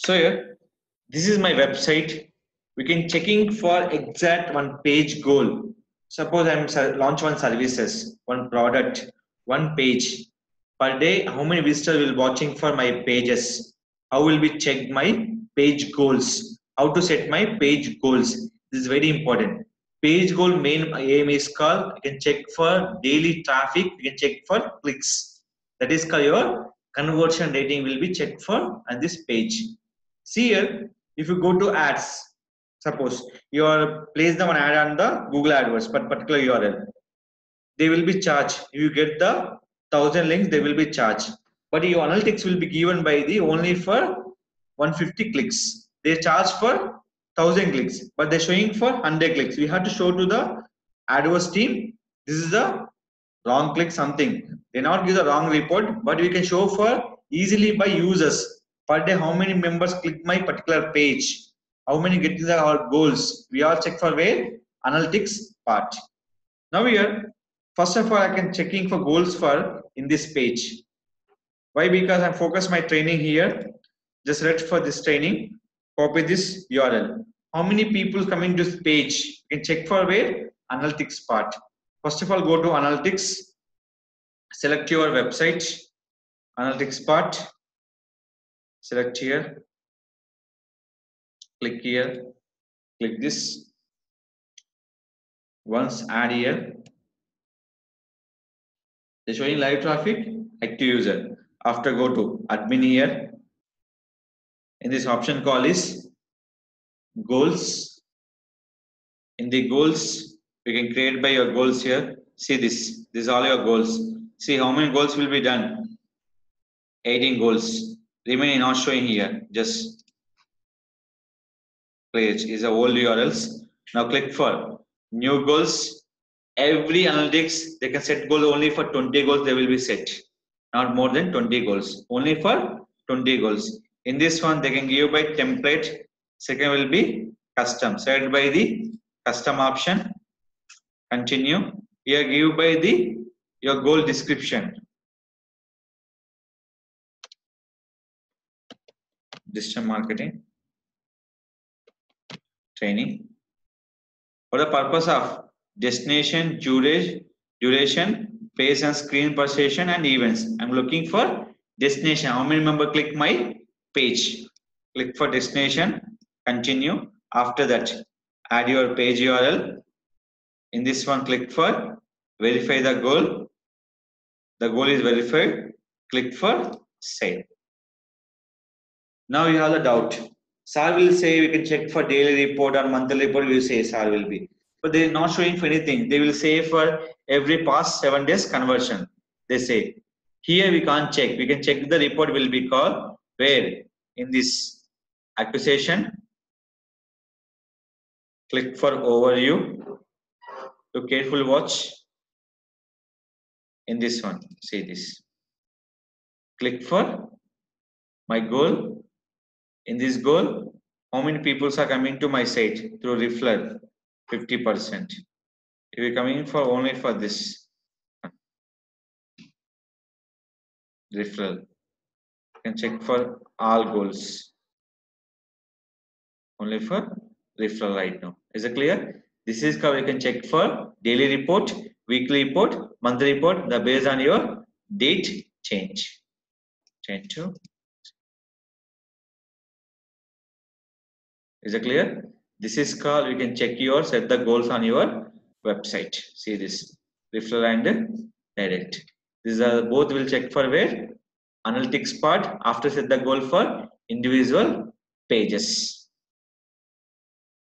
So here, this is my website. We can checking for exact one page goal. Suppose I'm launch one services, one product, one page per day. How many visitors will watching for my pages? How will we check my page goals? How to set my page goals? This is very important. Page goal main aim is called. You can check for daily traffic. You can check for clicks. That is called your conversion rating will be checked for on this page. See here, if you go to ads, suppose you are place the one ad on the Google AdWords, but particular URL, they will be charged. You get the 1,000 links, they will be charged. But your analytics will be given by the only for 150 clicks. They charge for 1,000 clicks, but they're showing for 100 clicks. We have to show to the AdWords team. This is the wrong click something. They not give the wrong report, but we can show for easily by users per day how many members click my particular page, how many getting the our goals. We all check for where analytics part. Now here, first of all, I can checking for goals for in this page. Why? Because I focus my training here. Just read for this training. Copy this URL. How many people coming to this page? You can check for where analytics part. First of all, go to analytics. Select your website. Analytics part. Select here. Click here. Click this. Once add here. They're showing live traffic, active user. After go to admin here. In this option call is goals. In the goals, we can create by your goals here. See this. This is all your goals. See how many goals will be done. 18 goals. Remaining not showing here. Just page is a old URLs. Now click for new goals. Every analytics they can set goal only for 20 goals. They will be set, not more than 20 goals. Only for 20 goals. In this one, they can give by template. Second will be custom. Set by the custom option. Continue. Here give by the your goal description. Digital marketing training. For the purpose of destination, duration, phase and screen per session and events. I'm looking for destination. How many members click my page? Click for destination. Continue. After that, add your page URL. In this one, click for verify the goal. The goal is verified. Click for save. Now you have the doubt. Sir will say we can check for daily report or monthly report. We will say Sir will be, but they are not showing for anything. They will say for every past 7 days conversion. They say here we can't check. We can check the report will be called where in this acquisition. Click for overview. So careful watch. In this one, see this. Click for my goal. In this goal, how many people are coming to my site through referral? 50%. If you're coming for only for this referral, you can check for all goals. Only for referral right now. Is it clear? This is how you can check for daily report, weekly report, monthly report. The based on your date change. Change to. Is it clear? This is called, you can check your set the goals on your website. See this referral and direct. These are both will check for where analytics part after set the goal for individual pages.